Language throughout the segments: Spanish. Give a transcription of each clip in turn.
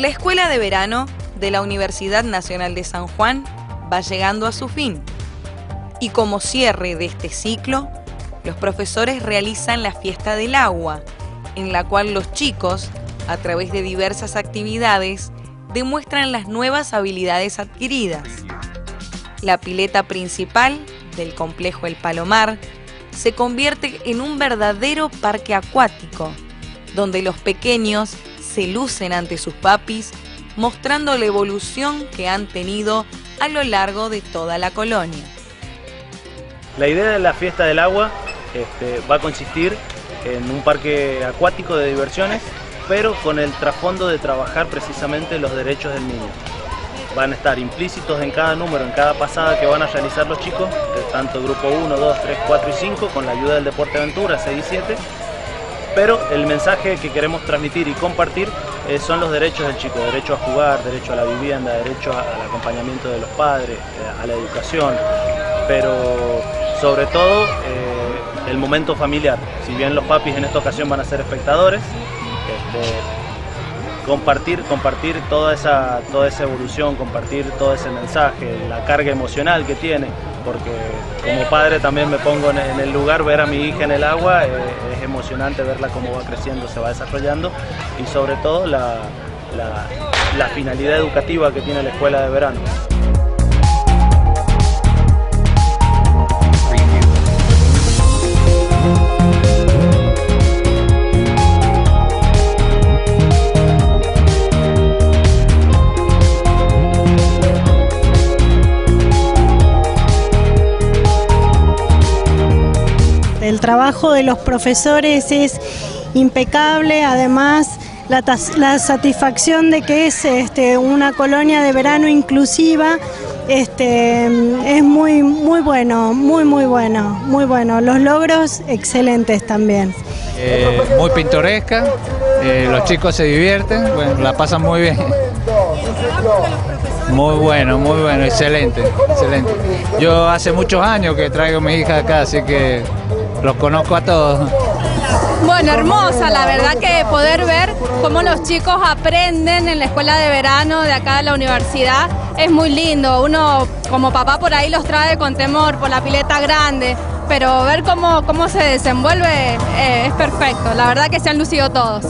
La escuela de verano de la Universidad Nacional de San Juan va llegando a su fin. Y como cierre de este ciclo, los profesores realizan la fiesta del agua, en la cual los chicos, a través de diversas actividades, demuestran las nuevas habilidades adquiridas. La pileta principal del complejo El Palomar se convierte en un verdadero parque acuático, donde los pequeños se lucen ante sus papis, mostrando la evolución que han tenido a lo largo de toda la colonia. La idea de la fiesta del agua va a consistir en un parque acuático de diversiones, pero con el trasfondo de trabajar precisamente los derechos del niño. Van a estar implícitos en cada número, en cada pasada que van a realizar los chicos, tanto grupo 1, 2, 3, 4 y 5, con la ayuda del Deporte Aventura 6 y 7. Pero el mensaje que queremos transmitir y compartir son los derechos del chico, derecho a jugar, derecho a la vivienda, derecho al acompañamiento de los padres, a la educación, pero sobre todo el momento familiar. Si bien los papis en esta ocasión van a ser espectadores, compartir toda esa evolución, compartir todo ese mensaje, la carga emocional que tiene, porque como padre también me pongo en el lugar, ver a mi hija en el agua, es emocionante verla cómo va creciendo, se va desarrollando, y sobre todo la finalidad educativa que tiene la escuela de verano. El trabajo de los profesores es impecable, además la satisfacción de que es una colonia de verano inclusiva es muy bueno, muy bueno. Los logros excelentes también. Muy pintoresca, los chicos se divierten, bueno, la pasan muy bien. Muy bueno, excelente. Yo hace muchos años que traigo a mi hija acá, así que los conozco a todos. Bueno, hermosa, la verdad que poder ver cómo los chicos aprenden en la escuela de verano de acá de la universidad es muy lindo. Uno como papá por ahí los trae con temor por la pileta grande, pero ver cómo se desenvuelve es perfecto. La verdad que se han lucido todos.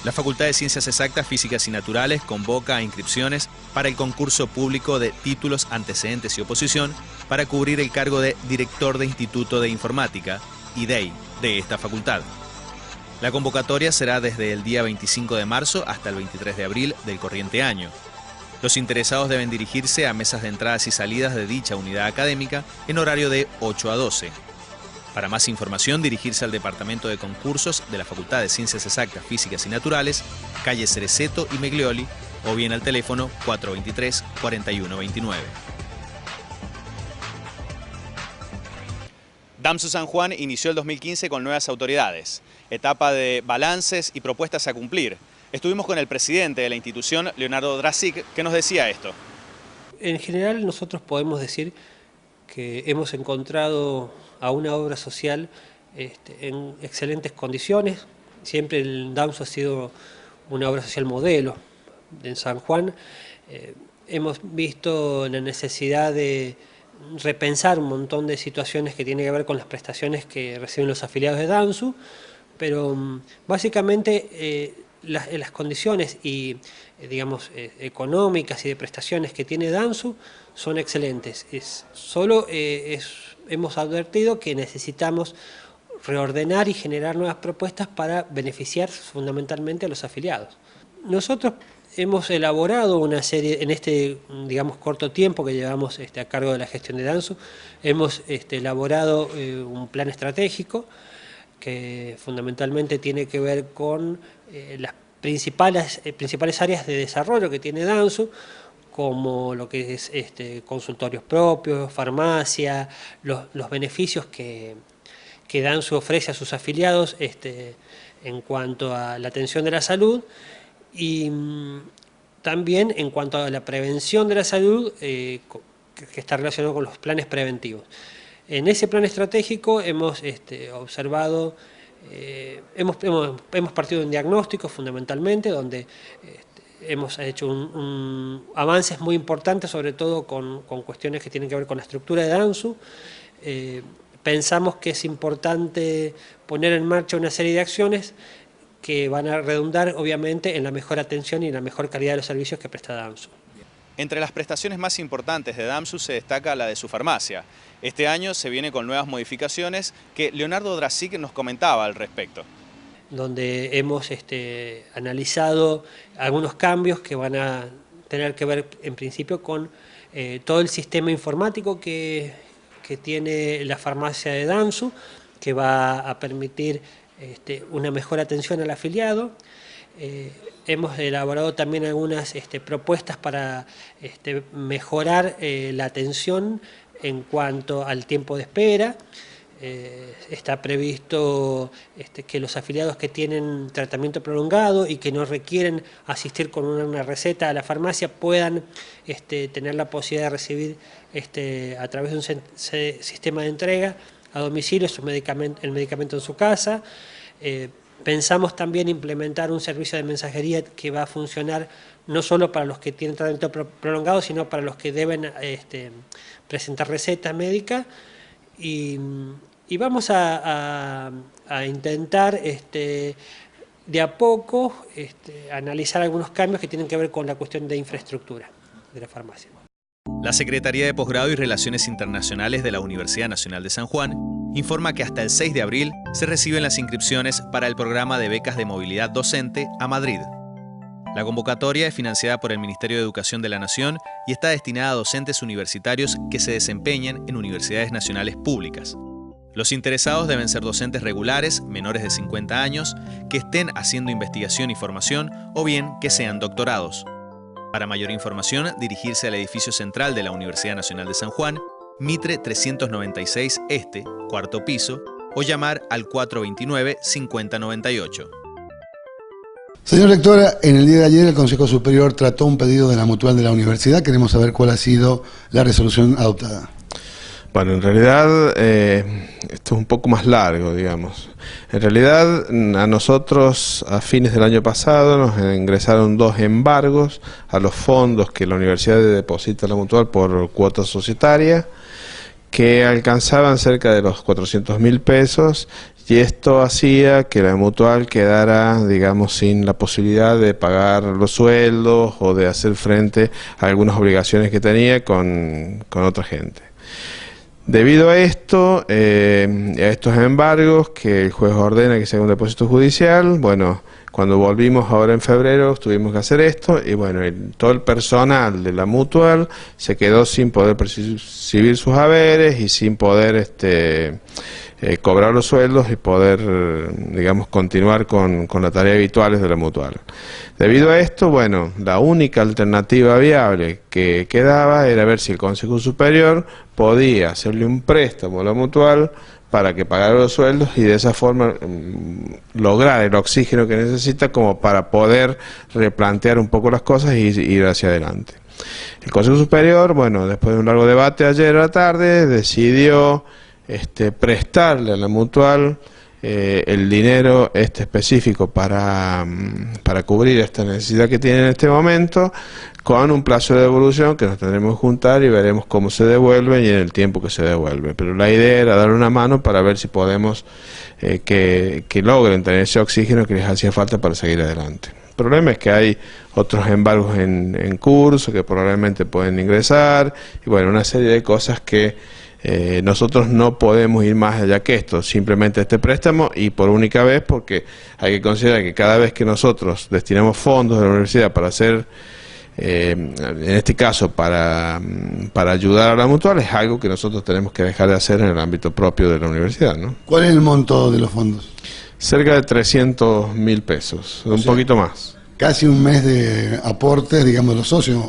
La Facultad de Ciencias Exactas, Físicas y Naturales convoca a inscripciones para el concurso público de títulos, antecedentes y oposición para cubrir el cargo de Director de Instituto de Informática, IDEI, de esta facultad. La convocatoria será desde el día 25 de marzo hasta el 23 de abril del corriente año. Los interesados deben dirigirse a mesas de entradas y salidas de dicha unidad académica en horario de 8 a 12. Para más información, dirigirse al Departamento de Concursos de la Facultad de Ciencias Exactas, Físicas y Naturales, calle Cereceto y Meglioli, o bien al teléfono 423-4129. DAMSU San Juan inició el 2015 con nuevas autoridades, etapa de balances y propuestas a cumplir. Estuvimos con el presidente de la institución, Leonardo Drazic, que nos decía esto. En general nosotros podemos decir que hemos encontrado a una obra social en excelentes condiciones. Siempre el DAMSU ha sido una obra social modelo en San Juan. Hemos visto la necesidad de repensar un montón de situaciones que tienen que ver con las prestaciones que reciben los afiliados de DAMSU, pero básicamente las condiciones y digamos económicas y de prestaciones que tiene Dansu son excelentes. Hemos advertido que necesitamos reordenar y generar nuevas propuestas para beneficiar fundamentalmente a los afiliados. Nosotros hemos elaborado una serie, en este digamos corto tiempo que llevamos a cargo de la gestión de Dansu, hemos elaborado un plan estratégico que fundamentalmente tiene que ver con las principales áreas de desarrollo que tiene Dansu, como lo que es consultorios propios, farmacia, los beneficios que Dansu ofrece a sus afiliados en cuanto a la atención de la salud y también en cuanto a la prevención de la salud que está relacionado con los planes preventivos. En ese plan estratégico hemos observado, hemos partido de un diagnóstico fundamentalmente, donde hemos hecho avances muy importantes, sobre todo con cuestiones que tienen que ver con la estructura de Dansu. Pensamos que es importante poner en marcha una serie de acciones que van a redundar obviamente en la mejor atención y en la mejor calidad de los servicios que presta Dansu. Entre las prestaciones más importantes de Dansu se destaca la de su farmacia. Este año se viene con nuevas modificaciones que Leonardo Dracic nos comentaba al respecto. Donde hemos analizado algunos cambios que van a tener que ver en principio con todo el sistema informático que tiene la farmacia de Dansu, que va a permitir una mejor atención al afiliado. Hemos elaborado también algunas propuestas para mejorar la atención en cuanto al tiempo de espera. Está previsto que los afiliados que tienen tratamiento prolongado y que no requieren asistir con una receta a la farmacia puedan tener la posibilidad de recibir a través de un sistema de entrega a domicilio el medicamento en su casa. Pensamos también implementar un servicio de mensajería que va a funcionar no solo para los que tienen tratamiento prolongado, sino para los que deben presentar receta médica. Y vamos a intentar de a poco analizar algunos cambios que tienen que ver con la cuestión de infraestructura de la farmacia. La Secretaría de Posgrado y Relaciones Internacionales de la Universidad Nacional de San Juan informa que hasta el 6 de abril se reciben las inscripciones para el programa de becas de movilidad docente a Madrid. La convocatoria es financiada por el Ministerio de Educación de la Nación y está destinada a docentes universitarios que se desempeñen en universidades nacionales públicas. Los interesados deben ser docentes regulares, menores de 50 años, que estén haciendo investigación y formación o bien que sean doctorados. Para mayor información, dirigirse al edificio central de la Universidad Nacional de San Juan, Mitre 396 Este, cuarto piso, o llamar al 429-5098. Señor rectora, en el día de ayer el Consejo Superior trató un pedido de la Mutual de la Universidad. Queremos saber cuál ha sido la resolución adoptada. Bueno, en realidad esto es un poco más largo, digamos. En realidad a nosotros a fines del año pasado nos ingresaron 2 embargos a los fondos que la universidad deposita a la Mutual por cuota societaria, que alcanzaban cerca de los 400.000 pesos, y esto hacía que la Mutual quedara, digamos, sin la posibilidad de pagar los sueldos o de hacer frente a algunas obligaciones que tenía con otra gente. Debido a esto, a estos embargos que el juez ordena que se haga un depósito judicial, bueno, cuando volvimos ahora en febrero tuvimos que hacer esto y bueno, todo el personal de la Mutual se quedó sin poder percibir sus haberes y sin poder cobrar los sueldos y poder, digamos, continuar con las tareas habituales de la Mutual. Debido a esto, bueno, la única alternativa viable que quedaba era ver si el Consejo Superior podía hacerle un préstamo a la Mutual para que pagara los sueldos y de esa forma lograr el oxígeno que necesita como para poder replantear un poco las cosas y ir hacia adelante. El Consejo Superior, bueno, después de un largo debate ayer a la tarde, decidió prestarle a la Mutual el dinero específico para cubrir esta necesidad que tiene en este momento, con un plazo de devolución que nos tendremos que juntar y veremos cómo se devuelve y en el tiempo que se devuelve. Pero la idea era darle una mano para ver si podemos que logren tener ese oxígeno que les hacía falta para seguir adelante. El problema es que hay otros embargos en curso que probablemente pueden ingresar y bueno, una serie de cosas que nosotros no podemos ir más allá que esto, simplemente este préstamo y por única vez, porque hay que considerar que cada vez que nosotros destinamos fondos de la universidad para hacer, en este caso para ayudar a la mutual, es algo que nosotros tenemos que dejar de hacer en el ámbito propio de la universidad, ¿no? ¿Cuál es el monto de los fondos? Cerca de 300.000 pesos, un poquito más. Casi un mes de aportes, digamos, de los socios.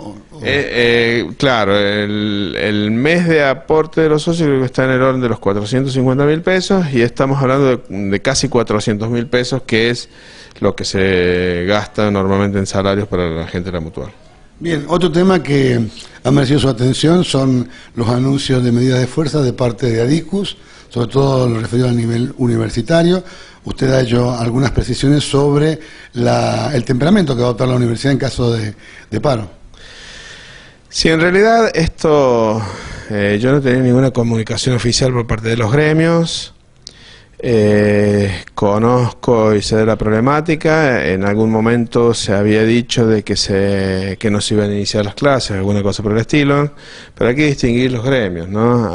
Claro, el mes de aporte de los socios creo que está en el orden de los 450.000 pesos y estamos hablando de casi 400.000 pesos, que es lo que se gasta normalmente en salarios para la gente de la mutual. Bien, otro tema que ha merecido su atención son los anuncios de medidas de fuerza de parte de ADICUS, sobre todo lo referido al nivel universitario. Usted ha hecho algunas precisiones sobre el temperamento que va a adoptar la universidad en caso de paro. Sí, en realidad esto, yo no tenía ninguna comunicación oficial por parte de los gremios. Conozco y sé de la problemática. En algún momento se había dicho de que no se iban a iniciar las clases, alguna cosa por el estilo, pero hay que distinguir los gremios, ¿no?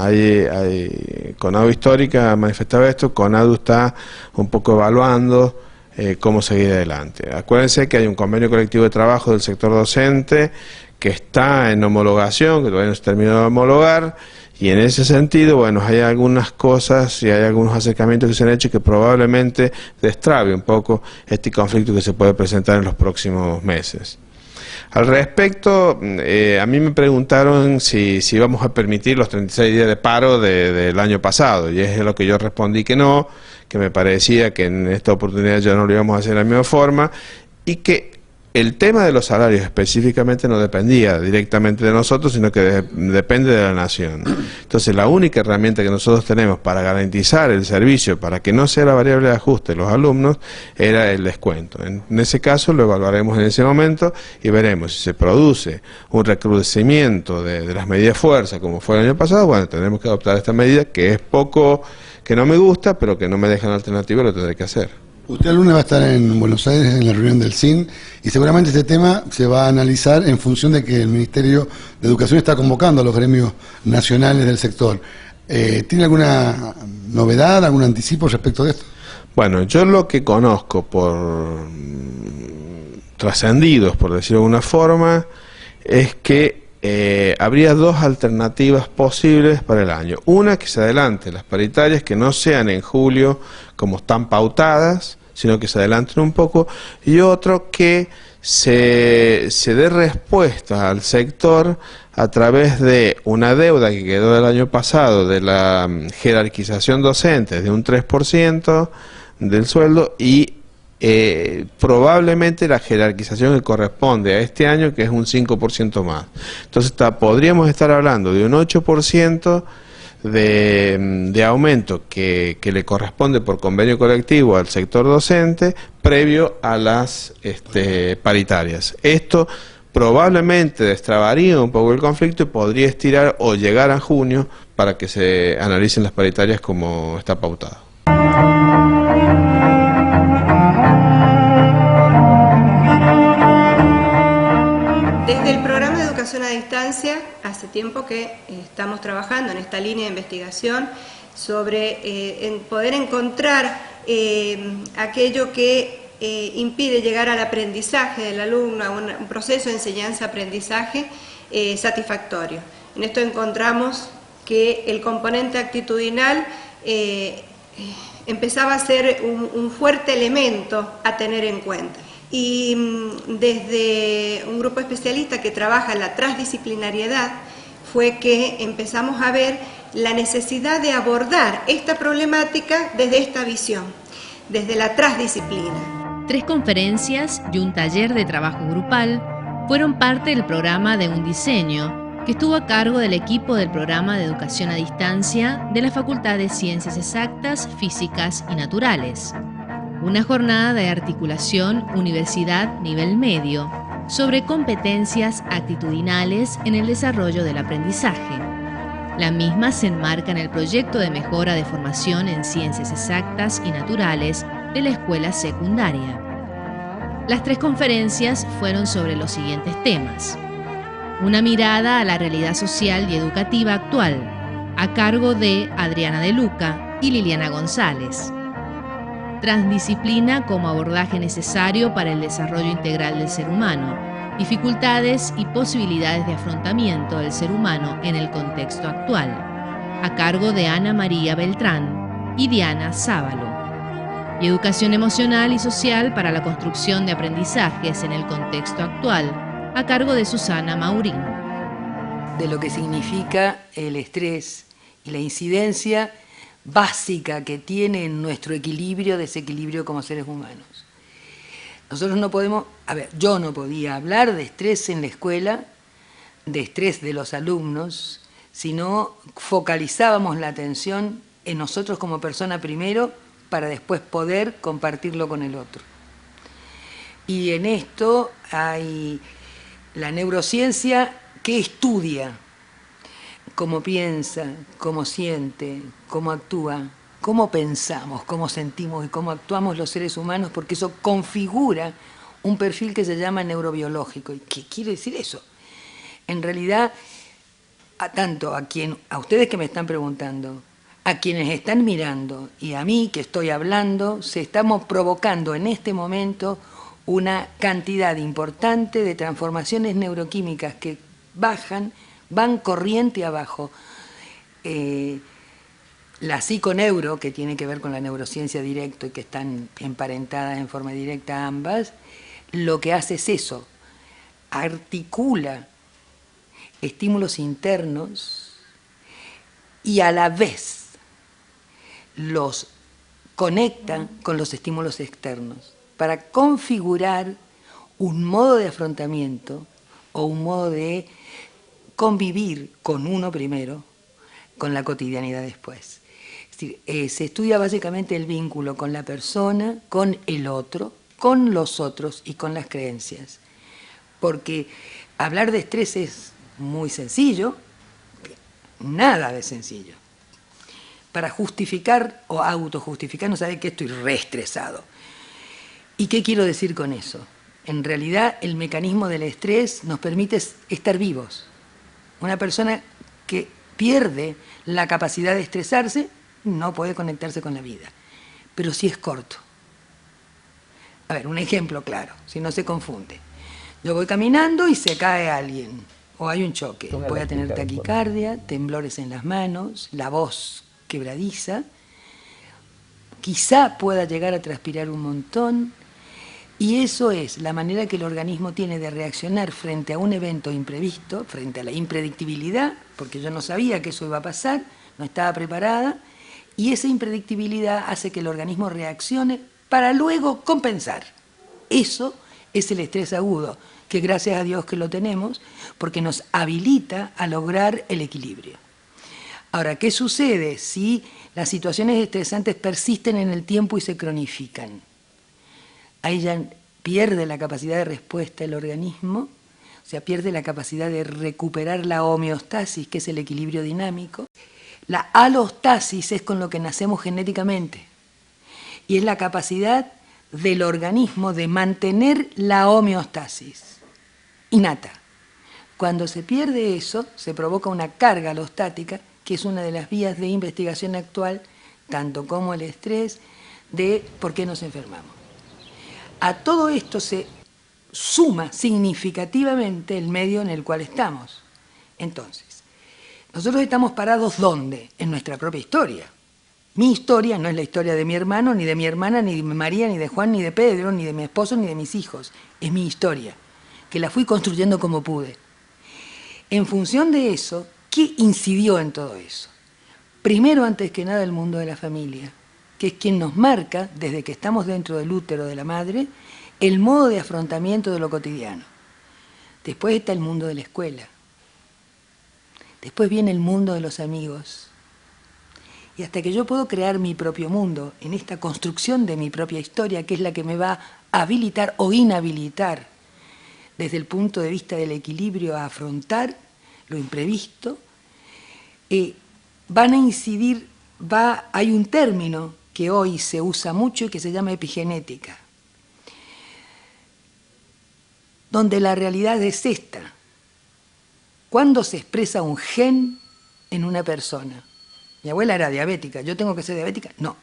CONADU Histórica ha manifestado esto, CONADU está un poco evaluando cómo seguir adelante. Acuérdense que hay un convenio colectivo de trabajo del sector docente que está en homologación, que todavía no se terminó de homologar. Y en ese sentido, bueno, hay algunas cosas y hay algunos acercamientos que se han hecho que probablemente destrabe un poco este conflicto que se puede presentar en los próximos meses. Al respecto, a mí me preguntaron si vamos a permitir los 36 días de paro del año pasado, y es lo que yo respondí que no, que me parecía que en esta oportunidad ya no lo íbamos a hacer de la misma forma, y que el tema de los salarios específicamente no dependía directamente de nosotros, sino que depende de la nación. Entonces, la única herramienta que nosotros tenemos para garantizar el servicio, para que no sea la variable de ajuste de los alumnos, era el descuento. En ese caso lo evaluaremos en ese momento y veremos si se produce un recrudecimiento de las medidas de fuerza, como fue el año pasado. Bueno, tendremos que adoptar esta medida, que es poco, que no me gusta, pero que no me dejan alternativa, lo tendré que hacer. Usted el lunes va a estar en Buenos Aires en la reunión del CIN y seguramente este tema se va a analizar en función de que el Ministerio de Educación está convocando a los gremios nacionales del sector. ¿Tiene alguna novedad, algún anticipo respecto de esto? Bueno, yo lo que conozco por trascendidos, por decirlo de alguna forma, es que habría dos alternativas posibles para el año. Una, que se adelante las paritarias, que no sean en julio como están pautadas, sino que se adelanten un poco, y otro, que se dé respuesta al sector a través de una deuda que quedó del año pasado de la jerarquización docente de un 3% del sueldo y probablemente la jerarquización que corresponde a este año, que es un 5% más. Entonces podríamos estar hablando de un 8% de aumento que le corresponde por convenio colectivo al sector docente previo a las paritarias. Esto probablemente destrabaría un poco el conflicto y podría estirar o llegar a junio para que se analicen las paritarias como está pautado. Desde el programa de educación a distancia, hace tiempo que estamos trabajando en esta línea de investigación sobre poder encontrar aquello que impide llegar al aprendizaje del alumno, a un proceso de enseñanza-aprendizaje satisfactorio. En esto encontramos que el componente actitudinal empezaba a ser un fuerte elemento a tener en cuenta. Y desde un grupo especialista que trabaja en la transdisciplinariedad fue que empezamos a ver la necesidad de abordar esta problemática desde esta visión, desde la transdisciplina. 3 conferencias y un taller de trabajo grupal fueron parte del programa de Un Diseño, que estuvo a cargo del equipo del programa de educación a distancia de la Facultad de Ciencias Exactas, Físicas y Naturales. Una jornada de articulación Universidad Nivel Medio sobre competencias actitudinales en el desarrollo del aprendizaje. La misma se enmarca en el proyecto de mejora de formación en Ciencias Exactas y Naturales de la escuela secundaria. Las 3 conferencias fueron sobre los siguientes temas. Una mirada a la realidad social y educativa actual, a cargo de Adriana De Luca y Liliana González. Transdisciplina como abordaje necesario para el desarrollo integral del ser humano, dificultades y posibilidades de afrontamiento del ser humano en el contexto actual, a cargo de Ana María Beltrán y Diana Sábalo. Y educación emocional y social para la construcción de aprendizajes en el contexto actual, a cargo de Susana Maurín. De lo que significa el estrés y la incidencia básica que tiene en nuestro equilibrio, desequilibrio como seres humanos. Nosotros no podemos, yo no podía hablar de estrés en la escuela, de estrés de los alumnos, si no focalizábamos la atención en nosotros como persona primero, para después poder compartirlo con el otro. Y en esto hay la neurociencia que estudia cómo piensa, cómo siente, cómo actúa, cómo pensamos, cómo sentimos y cómo actuamos los seres humanos, porque eso configura un perfil que se llama neurobiológico. ¿Y qué quiere decir eso? En realidad, a ustedes que me están preguntando, a quienes están mirando y a mí que estoy hablando, estamos provocando en este momento una cantidad importante de transformaciones neuroquímicas que van corriente abajo. La psiconeuro, que tiene que ver con la neurociencia directo y que están emparentadas en forma directa ambas, lo que hace es eso, articula estímulos internos y a la vez los conecta con los estímulos externos para configurar un modo de afrontamiento o un modo de convivir con uno primero, con la cotidianidad después. Es decir, se estudia básicamente el vínculo con la persona, con el otro, con los otros y con las creencias. Porque hablar de estrés es muy sencillo, nada de sencillo. Para justificar o autojustificar, no sabe que estoy reestresado. ¿Y qué quiero decir con eso? En realidad, el mecanismo del estrés nos permite estar vivos. Una persona que pierde la capacidad de estresarse no puede conectarse con la vida, pero sí es corto. A ver, un ejemplo claro, si no se confunde. Yo voy caminando y se cae alguien, o hay un choque. Voy a tener taquicardia, temblores en las manos, la voz quebradiza, quizá pueda llegar a transpirar un montón, y eso es la manera que el organismo tiene de reaccionar frente a un evento imprevisto, frente a la impredictibilidad, porque yo no sabía que eso iba a pasar, no estaba preparada, y esa impredictibilidad hace que el organismo reaccione para luego compensar. Eso es el estrés agudo, que gracias a Dios que lo tenemos, porque nos habilita a lograr el equilibrio. Ahora, ¿qué sucede si las situaciones estresantes persisten en el tiempo y se cronifican? Ahí ya pierde la capacidad de respuesta el organismo, o sea, pierde la capacidad de recuperar la homeostasis, que es el equilibrio dinámico. La alostasis es con lo que nacemos genéticamente, y es la capacidad del organismo de mantener la homeostasis innata. Cuando se pierde eso, se provoca una carga alostática, que es una de las vías de investigación actual, tanto como el estrés, de por qué nos enfermamos. A todo esto se suma significativamente el medio en el cual estamos. Entonces, nosotros estamos parados ¿dónde? En nuestra propia historia. Mi historia no es la historia de mi hermano, ni de mi hermana, ni de María, ni de Juan, ni de Pedro, ni de mi esposo, ni de mis hijos. Es mi historia, que la fui construyendo como pude. En función de eso, ¿qué incidió en todo eso? Primero, antes que nada, el mundo de la familia, que es quien nos marca, desde que estamos dentro del útero de la madre, el modo de afrontamiento de lo cotidiano. Después está el mundo de la escuela, Después viene el mundo de los amigos. Y hasta que yo puedo crear mi propio mundo, en esta construcción de mi propia historia, que es la que me va a habilitar o inhabilitar, desde el punto de vista del equilibrio, a afrontar lo imprevisto, van a incidir, hay un término que hoy se usa mucho y que se llama epigenética, donde la realidad es esta. ¿Cuándo se expresa un gen en una persona? Mi abuela era diabética, ¿yo tengo que ser diabética? No.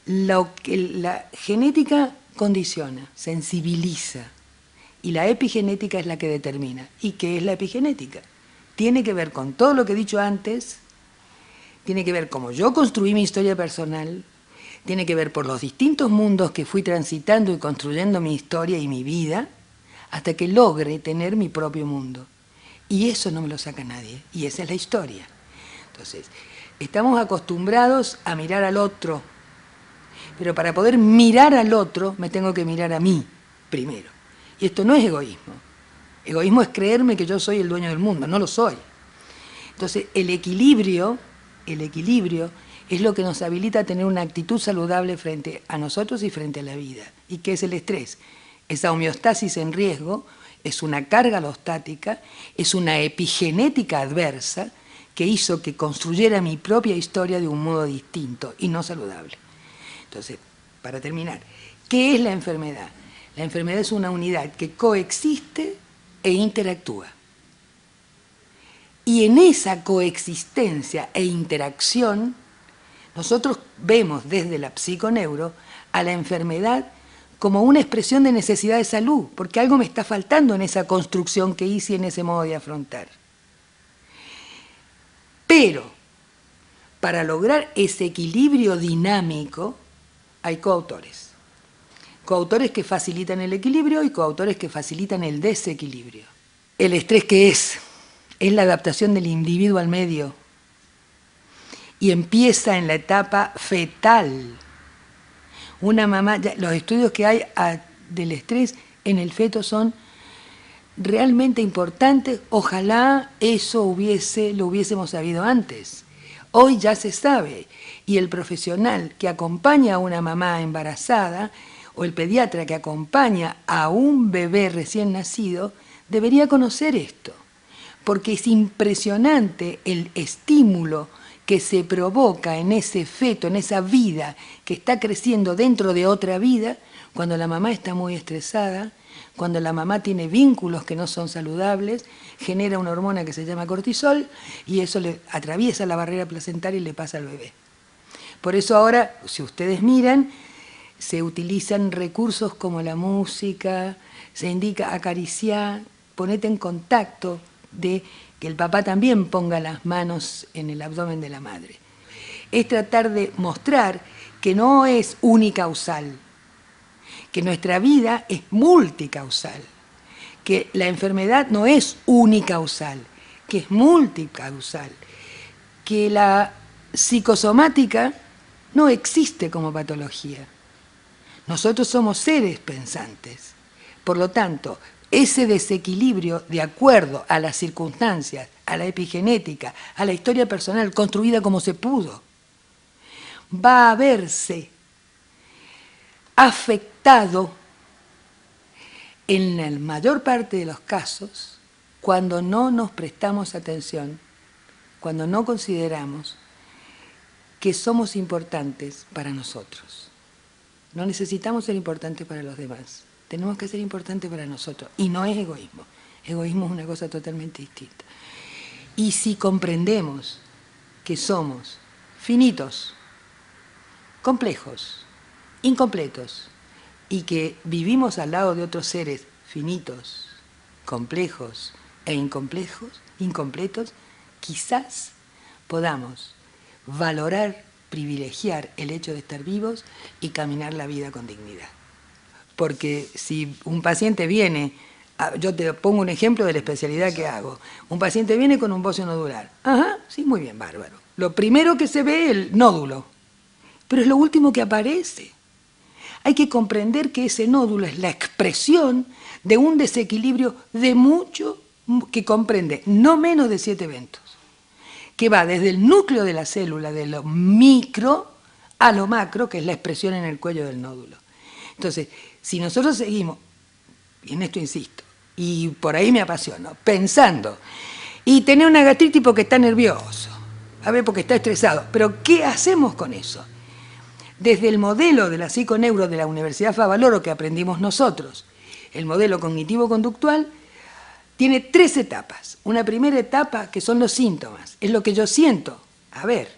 La genética condiciona, sensibiliza, y la epigenética es la que determina. ¿Y qué es la epigenética? Tiene que ver con todo lo que he dicho antes, tiene que ver cómo yo construí mi historia personal, tiene que ver por los distintos mundos que fui transitando y construyendo mi historia y mi vida, hasta que logre tener mi propio mundo. Y eso no me lo saca nadie, y esa es la historia. Entonces, estamos acostumbrados a mirar al otro, pero para poder mirar al otro me tengo que mirar a mí primero. Y esto no es egoísmo. Egoísmo es creerme que yo soy el dueño del mundo, no lo soy. Entonces, el equilibrio es lo que nos habilita a tener una actitud saludable frente a nosotros y frente a la vida. ¿Y qué es el estrés? Esa homeostasis en riesgo es una carga alostática, es una epigenética adversa que hizo que construyera mi propia historia de un modo distinto y no saludable. Entonces, para terminar, ¿qué es la enfermedad? La enfermedad es una unidad que coexiste e interactúa. Y en esa coexistencia e interacción, nosotros vemos desde la psiconeuro a la enfermedad como una expresión de necesidad de salud, porque algo me está faltando en esa construcción que hice en ese modo de afrontar. Pero, para lograr ese equilibrio dinámico, hay coautores. Coautores que facilitan el equilibrio y coautores que facilitan el desequilibrio. ¿El estrés qué es? Es la adaptación del individuo al medio. Y empieza en la etapa fetal. Una mamá, los estudios que hay del estrés en el feto son realmente importantes. Ojalá eso lo hubiésemos sabido antes. Hoy ya se sabe. Y el profesional que acompaña a una mamá embarazada o el pediatra que acompaña a un bebé recién nacido debería conocer esto. Porque es impresionante el estímulo que se provoca en ese feto, en esa vida que está creciendo dentro de otra vida, cuando la mamá está muy estresada, cuando la mamá tiene vínculos que no son saludables, genera una hormona que se llama cortisol y eso le atraviesa la barrera placentaria y le pasa al bebé. Por eso ahora, si ustedes miran, se utilizan recursos como la música, se indica acariciar, ponete en contacto de que el papá también ponga las manos en el abdomen de la madre. Es tratar de mostrar que no es unicausal, que nuestra vida es multicausal, que la enfermedad no es unicausal, que es multicausal, que la psicosomática no existe como patología. Nosotros somos seres pensantes, por lo tanto, ese desequilibrio de acuerdo a las circunstancias, a la epigenética, a la historia personal construida como se pudo, va a verse afectado en la mayor parte de los casos cuando no nos prestamos atención, cuando no consideramos que somos importantes para nosotros. No necesitamos ser importantes para los demás. Tenemos que ser importantes para nosotros. Y no es egoísmo. Egoísmo es una cosa totalmente distinta. Y si comprendemos que somos finitos, complejos, incompletos, y que vivimos al lado de otros seres finitos, complejos e incompletos, quizás podamos valorar, privilegiar el hecho de estar vivos y caminar la vida con dignidad. Porque si un paciente viene, yo te pongo un ejemplo de la especialidad que hago, un paciente viene con un bocio nodular, ajá, sí, muy bien, bárbaro. Lo primero que se ve es el nódulo, pero es lo último que aparece. Hay que comprender que ese nódulo es la expresión de un desequilibrio de mucho que comprende no menos de 7 eventos, que va desde el núcleo de la célula, de lo micro a lo macro, que es la expresión en el cuello del nódulo. Entonces, si nosotros seguimos, y en esto insisto, y por ahí me apasiono, pensando, y tener una gastritis porque está nervioso, a ver, porque está estresado, pero ¿qué hacemos con eso? Desde el modelo de la psiconeuro de la Universidad Favaloro que aprendimos nosotros, el modelo cognitivo-conductual, tiene 3 etapas. Una primera etapa que son los síntomas, es lo que yo siento. A ver,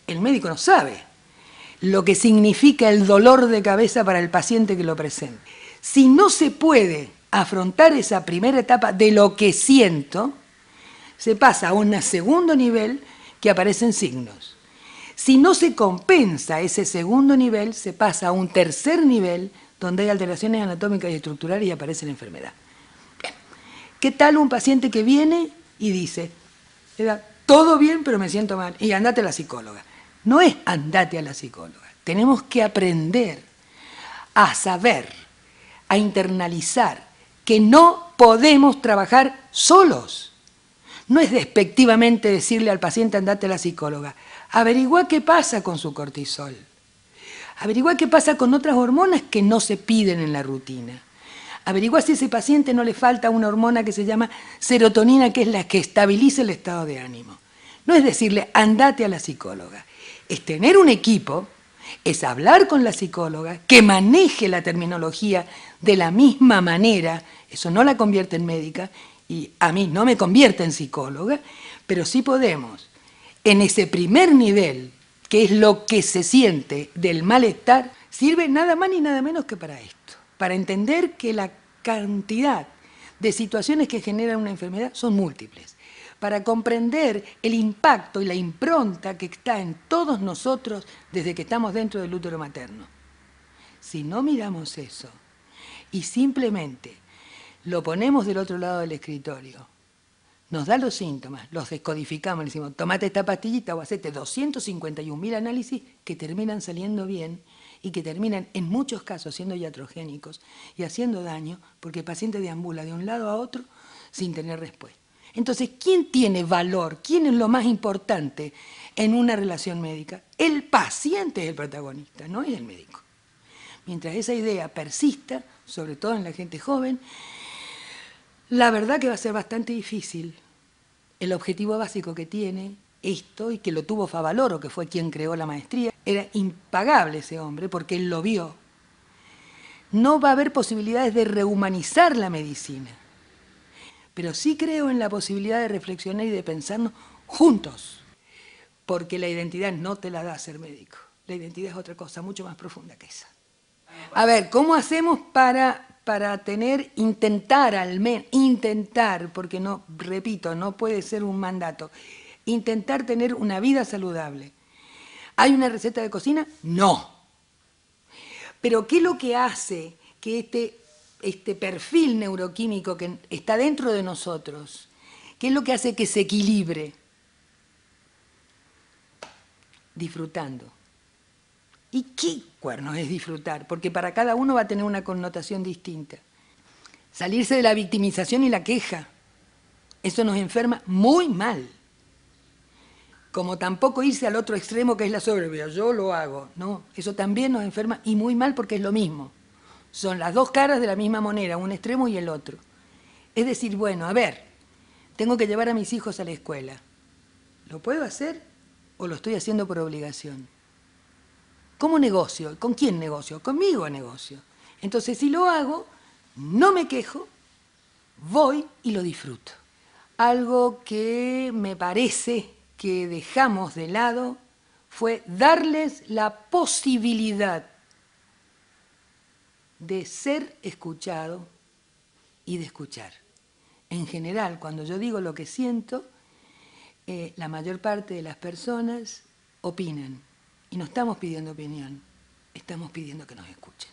el médico no sabe lo que significa el dolor de cabeza para el paciente que lo presenta. Si no se puede afrontar esa primera etapa de lo que siento, se pasa a un segundo nivel que aparecen signos. Si no se compensa ese segundo nivel, se pasa a un tercer nivel donde hay alteraciones anatómicas y estructurales y aparece la enfermedad. Bien. ¿Qué tal un paciente que viene y dice, todo bien pero me siento mal, y andate a la psicóloga? No es andate a la psicóloga. Tenemos que aprender a saber, a internalizar que no podemos trabajar solos. No es despectivamente decirle al paciente andate a la psicóloga. Averigua qué pasa con su cortisol. Averigua qué pasa con otras hormonas que no se piden en la rutina. Averigua si a ese paciente no le falta una hormona que se llama serotonina, que es la que estabiliza el estado de ánimo. No es decirle andate a la psicóloga. Es tener un equipo, es hablar con la psicóloga, que maneje la terminología de la misma manera, eso no la convierte en médica, y a mí no me convierte en psicóloga, pero sí podemos, en ese primer nivel, que es lo que se siente del malestar, sirve nada más ni nada menos que para esto, para entender que la cantidad de situaciones que generan una enfermedad son múltiples, para comprender el impacto y la impronta que está en todos nosotros desde que estamos dentro del útero materno. Si no miramos eso y simplemente lo ponemos del otro lado del escritorio, nos da los síntomas, los descodificamos, le decimos, tomate esta pastillita o hacete 251.000 análisis que terminan saliendo bien y que terminan en muchos casos siendo iatrogénicos y haciendo daño porque el paciente deambula de un lado a otro sin tener respuesta. Entonces, ¿quién tiene valor? ¿Quién es lo más importante en una relación médica? El paciente es el protagonista, no es el médico. Mientras esa idea persista, sobre todo en la gente joven, la verdad que va a ser bastante difícil. El objetivo básico que tiene esto, y que lo tuvo Favaloro, que fue quien creó la maestría, era impagable ese hombre porque él lo vio. No va a haber posibilidades de rehumanizar la medicina, pero sí creo en la posibilidad de reflexionar y de pensarnos juntos, porque la identidad no te la da ser médico. La identidad es otra cosa mucho más profunda que esa. A ver, ¿cómo hacemos para intentar, porque no, repito, no puede ser un mandato, intentar tener una vida saludable? ¿Hay una receta de cocina? No. Pero ¿qué es lo que hace que este perfil neuroquímico que está dentro de nosotros, qué es lo que hace que se equilibre? Disfrutando. ¿Y qué cuernos es disfrutar? Porque para cada uno va a tener una connotación distinta. Salirse de la victimización y la queja, eso nos enferma muy mal. Como tampoco irse al otro extremo que es la soberbia, yo lo hago, no, eso también nos enferma y muy mal porque es lo mismo. Son las dos caras de la misma moneda, un extremo y el otro. Es decir, bueno, a ver, tengo que llevar a mis hijos a la escuela. ¿Lo puedo hacer o lo estoy haciendo por obligación? ¿Cómo negocio? ¿Con quién negocio? Conmigo negocio. Entonces, si lo hago, no me quejo, voy y lo disfruto. Algo que me parece que dejamos de lado fue darles la posibilidad de ser escuchado y de escuchar. En general, cuando yo digo lo que siento, la mayor parte de las personas opinan. Y no estamos pidiendo opinión, estamos pidiendo que nos escuchen.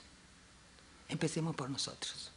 Empecemos por nosotros.